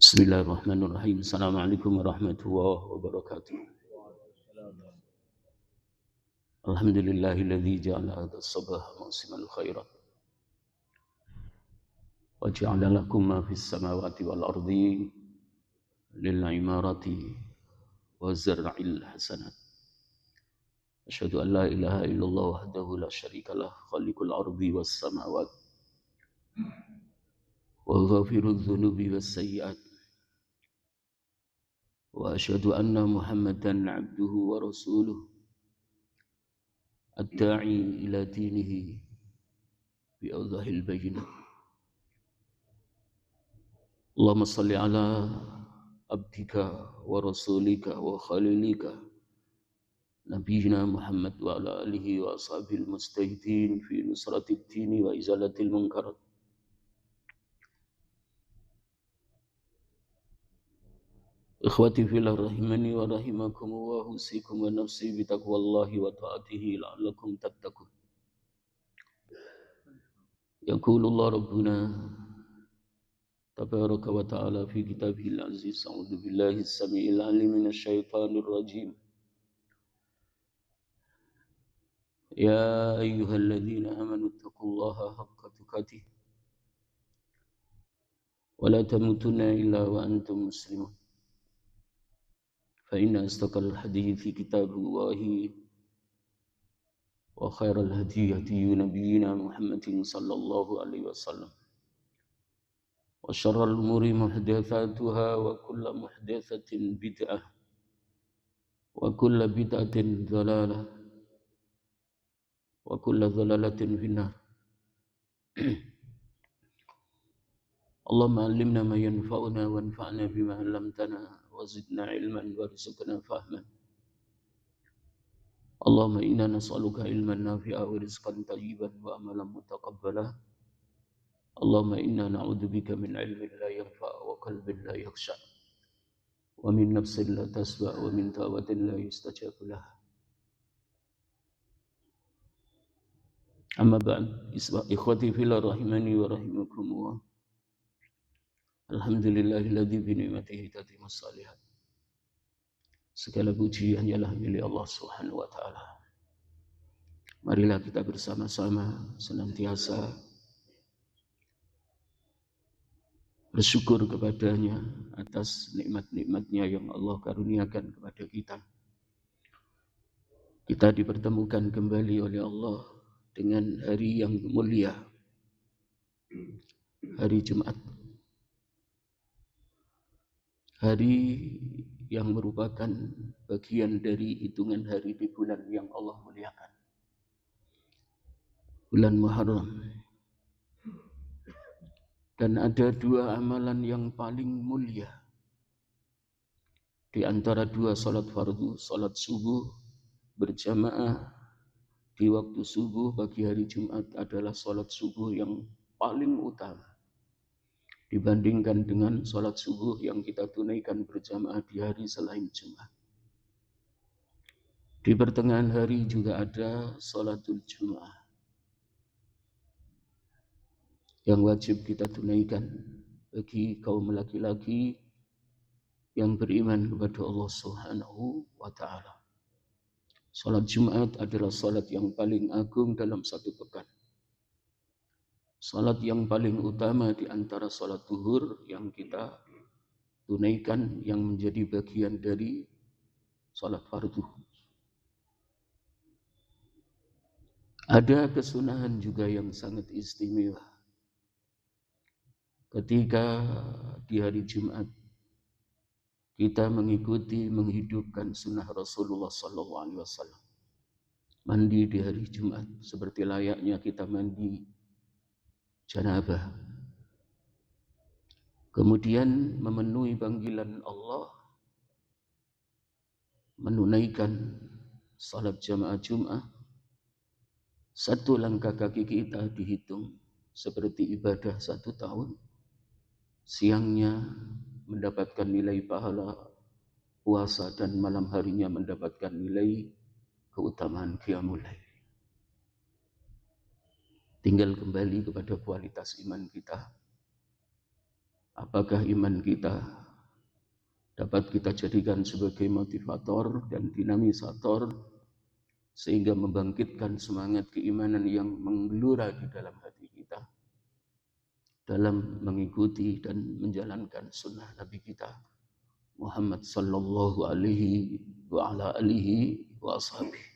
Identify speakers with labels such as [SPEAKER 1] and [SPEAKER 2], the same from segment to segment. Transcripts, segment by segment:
[SPEAKER 1] Bismillahirrahmanirrahim. Assalamualaikum warahmatullahi wabarakatuh. Alhamdulillahilladzi ja'ala hadha as-sabah mawsimal khairat wa ja'ala lakum ma fis samawati wal ardi lil imarati wa zar'il hasanat. Asyhadu an la ilaha illallah wahdahu la syarika lah khaliqul ardi was samawati wa ghafirudz dzunubi was sayyi'at. Wa asyhadu anna Muhammadan 'abduhu wa rasuluhu ad-da'i ila dinihi bi awdahil bayyinah. Allahumma salli ala abdika wa rasulika wa khalilika Nabiyyina Muhammad wa ala alihi wa ashabil mustahidin fi nusratid dini wa izalatil munkarat. Ikhwati fillah rahimani wa rahimakum wa husikum wa nafsi bitaqwallahi wa ta'atihi la'allakum tattaqun. Yaqulullah rabbuna tabaraka wa ta'ala fi kitabihil aziz. A'udzu billahi as-sami'il 'alim minasy syaithanir rajim. Ya ayyuhalladzina amanu taqullaha haqqa tuqatih wa la tamutunna illa wa antum muslimun. Fa inna astaqal hadithi kitabullahi wa khairal hadi hadi nabiyyina Muhammadin sallallahu alaihi wasallam. Wa syarrul umuri muhdatsatuha wa kullu muhdatsatin bid'ah wa kullu bid'atin dhalalah wa kullu dhalalatin finnar. Allahumma allimna ma yanfa'una wanfa'na bima 'allamtana wa zidna ilman warzuqna fahman. Allahumma inna nas'aluka ilman nafi'a wa rizqan thayyiban wa amalan mutaqabbala. Allahumma inna na'udzubika min ilmin la yanfa' wa qalbin la yakhsha wa min nafsin la tasba' wa min tawatin la yustajabu laha. Amma ba'd, ikhwati fillah rahimani wa rahimakumullah. Alhamdulillahilladzi bi ni'matihi tatimmus shalihat. Segala puji hanyalah milik Allah Subhanahu wa taala. Marilah kita bersama-sama senantiasa bersyukur kepadanya atas nikmat-nikmatnya yang Allah karuniakan kepada kita. Kita dipertemukan kembali oleh Allah dengan hari yang mulia, hari Jumat. Hari yang merupakan bagian dari hitungan hari di bulan yang Allah muliakan, bulan Muharram. Dan ada dua amalan yang paling mulia di antara dua salat fardu, salat subuh berjamaah di waktu subuh bagi hari Jumat adalah salat subuh yang paling utama dibandingkan dengan salat subuh yang kita tunaikan berjamaah di hari selain Jumat. Di pertengahan hari juga ada salatul Jumat yang wajib kita tunaikan bagi kaum laki-laki yang beriman kepada Allah Subhanahu wa taala. Salat Jumat adalah salat yang paling agung dalam satu pekan. Salat yang paling utama di antara salat zuhur yang kita tunaikan yang menjadi bagian dari salat fardu. Ada kesunahan juga yang sangat istimewa. Ketika di hari Jumat kita mengikuti menghidupkan sunnah Rasulullah SAW. Mandi di hari Jumat seperti layaknya kita mandi janabah. Kemudian memenuhi panggilan Allah, menunaikan salat jamaah Jumat. Satu langkah kaki kita dihitung seperti ibadah 1 tahun. Siangnya mendapatkan nilai pahala puasa dan malam harinya mendapatkan nilai keutamaan qiyamul lail. Tinggal kembali kepada kualitas iman kita. Apakah iman kita dapat kita jadikan sebagai motivator dan dinamisator sehingga membangkitkan semangat keimanan yang menggelora di dalam hati kita dalam mengikuti dan menjalankan sunnah Nabi kita Muhammad sallallahu alaihi wa ala alihi wa ashabihi.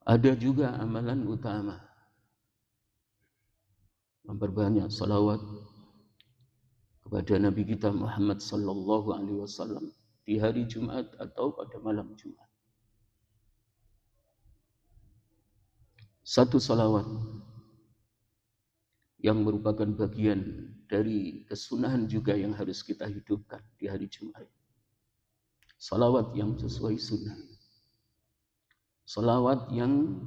[SPEAKER 1] Ada juga amalan utama, memperbanyak salawat kepada Nabi kita Muhammad sallallahu alaihi wasallam di hari Jumat atau pada malam Jumat. Satu salawat yang merupakan bagian dari kesunahan juga yang harus kita hidupkan di hari Jumat. Salawat yang sesuai sunnah. Salawat yang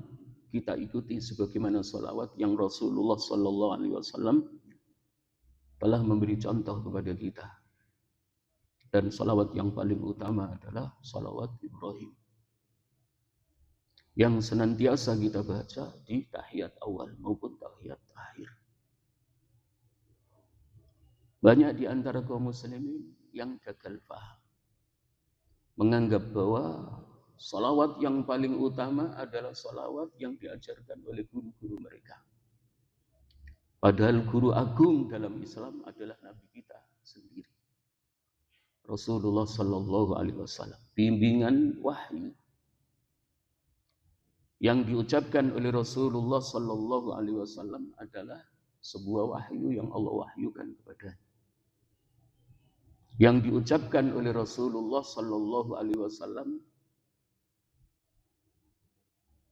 [SPEAKER 1] kita ikuti sebagaimana salawat yang Rasulullah sallallahu alaihi wasallam telah memberi contoh kepada kita. Dan salawat yang paling utama adalah salawat Ibrahim yang senantiasa kita baca di tahiyat awal maupun tahiyat akhir. Banyak di antara kaum muslimin yang gagal paham, menganggap bahwa salawat yang paling utama adalah salawat yang diajarkan oleh guru-guru mereka. Padahal guru agung dalam Islam adalah Nabi kita sendiri, Rasulullah sallallahu alaihi wasallam. Bimbingan wahyu yang diucapkan oleh Rasulullah sallallahu alaihi wasallam adalah sebuah wahyu yang Allah wahyukan kepadanya. Yang diucapkan oleh Rasulullah sallallahu alaihi wasallam,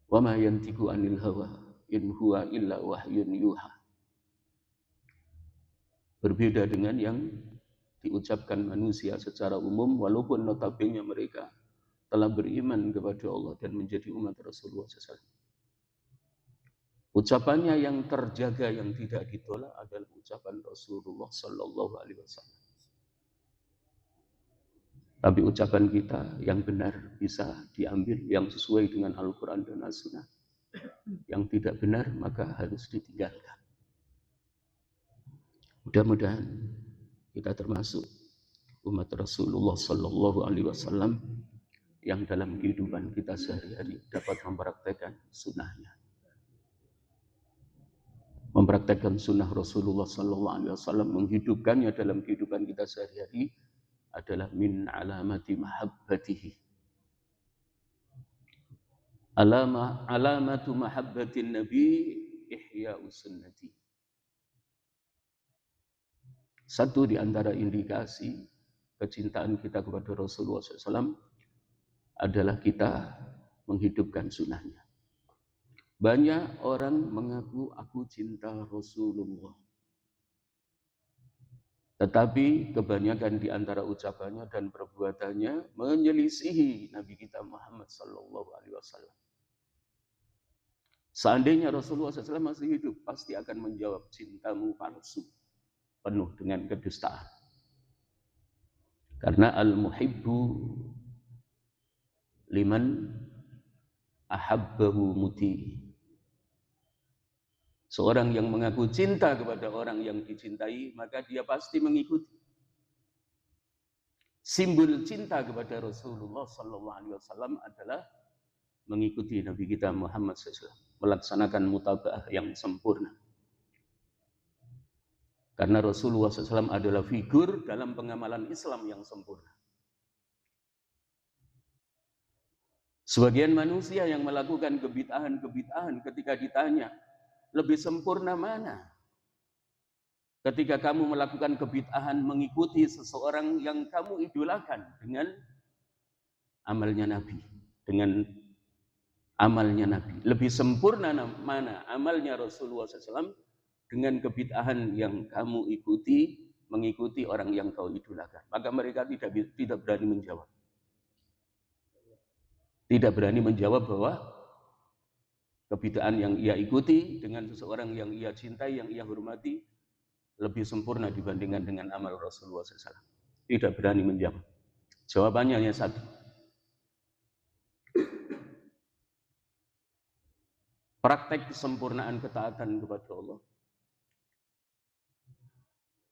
[SPEAKER 1] "Wa ma yantiqu 'anil hawa in huwa illa wahyun yuha." Berbeda dengan yang diucapkan manusia secara umum, walaupun notabene mereka telah beriman kepada Allah dan menjadi umat Rasulullah SAW. Ucapannya yang terjaga, yang tidak ditolak adalah ucapan Rasulullah Sallallahu Alaihi Wasallam. Tapi ucapan kita yang benar bisa diambil, yang sesuai dengan Al-Quran dan As-Sunnah. Yang tidak benar maka harus ditinggalkan. Mudah-mudahan kita termasuk umat Rasulullah Sallallahu Alaihi Wasallam yang dalam kehidupan kita sehari-hari dapat mempraktekkan sunnahnya. Mempraktekkan sunnah Rasulullah Sallallahu Alaihi Wasallam, menghidupkannya dalam kehidupan kita sehari-hari adalah min alamati mahabbatihi. Alamatu mahabbatin Nabi ihya'u sunnati. Satu di antara indikasi kecintaan kita kepada Rasulullah SAW adalah kita menghidupkan sunnahnya. Banyak orang mengaku aku cinta Rasulullah, tetapi kebanyakan di antara ucapannya dan perbuatannya menyelisihi Nabi kita Muhammad sallallahu alaihi wasallam. Seandainya Rasulullah SAW masih hidup, pasti akan menjawab cintamu palsu, penuh dengan kedustaan. Karena al-muhibbu liman ahabbahu muti. Seorang yang mengaku cinta kepada orang yang dicintai, maka dia pasti mengikuti. Simbol cinta kepada Rasulullah SAW adalah mengikuti Nabi kita Muhammad SAW, melaksanakan mutaba'ah yang sempurna. Karena Rasulullah SAW adalah figur dalam pengamalan Islam yang sempurna. Sebagian manusia yang melakukan kebid'ahan ketika ditanya, lebih sempurna mana? Ketika kamu melakukan kebid'ahan mengikuti seseorang yang kamu idolakan dengan amalnya Nabi, dengan amalnya Nabi. Lebih sempurna mana amalnya Rasulullah SAW dengan kebid'ahan yang kamu ikuti, mengikuti orang yang kau idolakan? Maka mereka tidak berani menjawab. Tidak berani menjawab bahwa kebid'ahan yang ia ikuti dengan seseorang yang ia cintai, yang ia hormati, lebih sempurna dibandingkan dengan amal Rasulullah SAW. Tidak berani menjawab. Jawabannya hanya satu. Praktek kesempurnaan ketaatan kepada Allah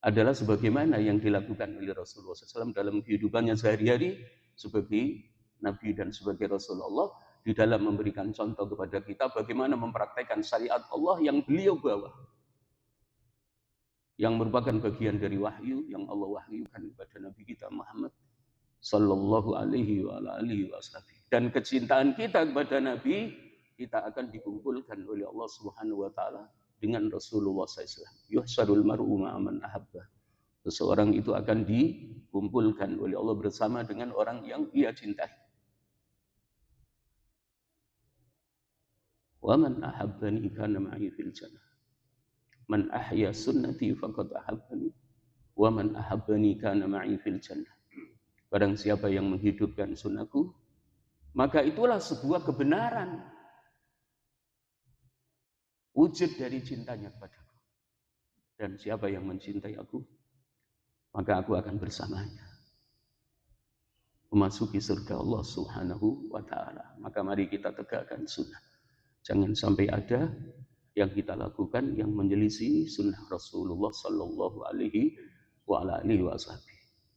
[SPEAKER 1] adalah sebagaimana yang dilakukan oleh Rasulullah SAW dalam kehidupannya sehari-hari sebagai Nabi dan sebagai Rasulullah, di dalam memberikan contoh kepada kita bagaimana mempraktekkan syariat Allah yang beliau bawa, yang merupakan bagian dari wahyu yang Allah wahyukan kepada Nabi kita Muhammad sallallahu alaihi wasallam. Dan kecintaan kita kepada Nabi, kita akan dikumpulkan oleh Allah Subhanahu wa taala dengan Rasulullah SAW. Yuhsyarul mar'u ma'aman ahabba. Seseorang itu akan dikumpulkan oleh Allah bersama dengan orang yang ia cintai. Wa man ahabbani kana ma'i fil jannah. Man ahya sunnati faqad ahabbani. Wa man ahabbani kana ma'i fil jannah. Barang siapa yang menghidupkan sunnahku, maka itulah sebuah kebenaran, wujud dari cintanya kepadaku. Dan siapa yang mencintai aku, maka aku akan bersamanya, memasuki surga Allah Subhanahu wa ta'ala. Maka mari kita tegakkan sunnah. Jangan sampai ada yang kita lakukan yang menyelisih sunnah Rasulullah Sallallahu Alaihi Wasallam.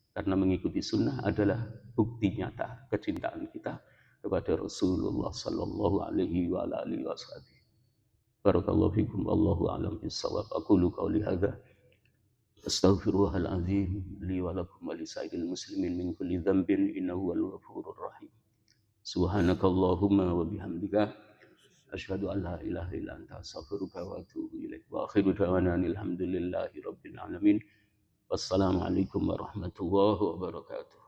[SPEAKER 1] Karena mengikuti sunnah adalah bukti nyata kecintaan kita kepada Rasulullah Sallallahu Alaihi Wasallam. Barakallahu fikum, wallahu a'lam bissawab. Aqulu qawli hadza astaghfirullahal azim li wa lakum wa lisairil muslimin min kulli dhanbin innahu wal ghafurur rahim. Subhanakallahumma wa bihamdika asyhadu an la ilaha illa anta astaghfiruka wa atubu ilaik. Wa akhiru da'wana alhamdulillahi rabbil alamin. Wassalamualaikum warahmatullahi wabarakatuh.